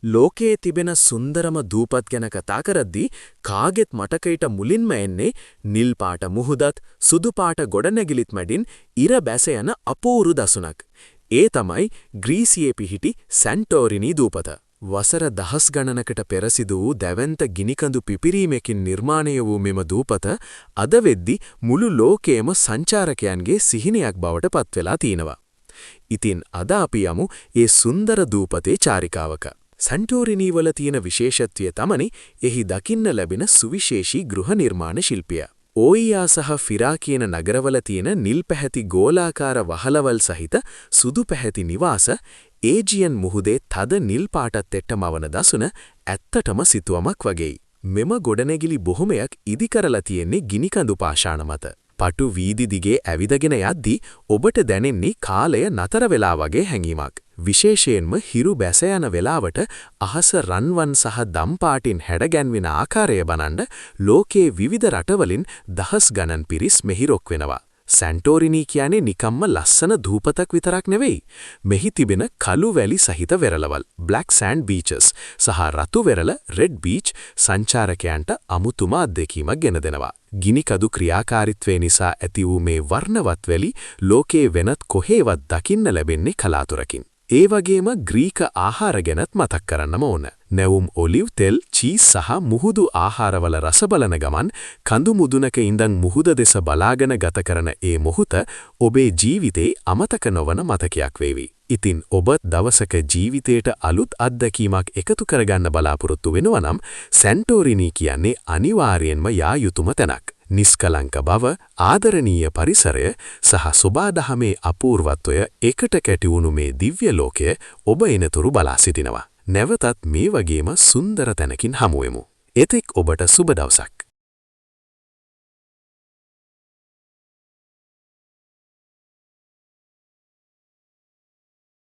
ලෝකයේ තිබෙන සුන්දරම දූපත් ගැන කතා කරද්දී කාගෙත් මතකයට මුලින්ම එන්නේ නිල් පාට මුහුදත් සුදු පාට ගොඩනැගිලිත් මැදින් ඉර බැස යන අපූරු දසුනක්. ඒ තමයි ග්‍රීසියේ පිහිටි සැන්ටෝරිනි දූපත. වසර දහස් ගණනකට පෙර සිදු වූ දැවැන්ත ගිනිකඳු පිපිරීමකින් නිර්මාණය වූ මෙම දූපත අද වෙද්දි මුළු ලෝකයේම සංචාරකයන්ගේ සිහිනයක් බවට පත්වෙලා තියෙනවා. ඉතින් අද අපි යමු ඒ සුන්දර දූපතේ චාරිකාවක. සැන්ටෝරිනි වල තියෙන විශේෂත්වය තමයි එහි දකින්න ලැබෙන සුවිශේෂී ගෘහ නිර්මාණ ශිල්පය. ඕයියා සහ ෆිරා කියන නගරවල තියෙන නිල් පැහැති ගෝලාකාර වහලවල් සහිත සුදු පැහැති නිවාස ඒජියන් මුහුදේ තද නිල් පාටත් එක්ක මවන දසුන ඇත්තටම සිතුවමක් වගේයි. මෙම ගොඩනැගිලි බොහොමයක් ඉදි කරලා තියෙන්නේ ගිනිකඳු පාෂාණ මත. පටු වීදි දිගේ ඇවිදගෙන යද්දී ඔබට දැනෙන්නේ කාලය නතර වෙලා වගේ හැඟීමක්. විශේෂයෙන්ම හිරු බැස යන වෙලාවට අහස රන්වන් සහ දම් පාටින් හැඩගැන්වෙන ආකාරය බලන්න ලෝකයේ විවිධ රටවලින් දහස් ගණන් පිරිස් මෙහි රොක් වෙනවා. සැන්ටෝරිනි කියන්නේ නිකම්ම ලස්සන දූපතක් විතරක් නෙවෙයි. මෙහි තිබෙන කළු වැලි සහිත වෙරළවල් black sand beaches සහ රතු වෙරළ red beach සංචාරකයන්ට අමුතුම අත්දැකීමක් ගෙන දෙනවා. ගිනිකඳු ක්‍රියාකාරීත්වය නිසා ඇති වූ මේ වර්ණවත් වැලි ලෝකයේ වෙනත් කොහේවත් දකින්න ලැබෙන්නේ කලාතුරකින්. ඒ වගේම ග්‍රීක ආහාර ගැනත් මතක් කරන්නම ඕන. නැවුම් ඔලිව් තෙල්, චීස් සහ මුහුදු ආහාරවල රස බලන ගමන් කඳු මුදුනක ඉඳන් මුහුද දෙස බලාගෙන ගත කරන ඒ මොහොත ඔබේ ජීවිතේ අමතක නොවන මතකයක් වේවි. ඉතින් ඔබ දවසක ජීවිතයට අලුත් අත්දැකීමක් එකතු කරගන්න බලාපොරොත්තු වෙනවා නම් සැන්ටෝරිනි කියන්නේ අනිවාර්යෙන්ම යා යුතුම තැනක්. නිස්කලංක බව, ආදරණීය පරිසරය සහ සෝබාදහමේ අපූර්වත්වය එකට කැටි වුණු මේ දිව්‍ය ලෝකය ඔබ එනතුරු බලා සිටිනවා. නැවතත් මේ වගේම සුන්දර තැනකින් හමු වෙමු. එතෙක් ඔබට සුබ දවසක්.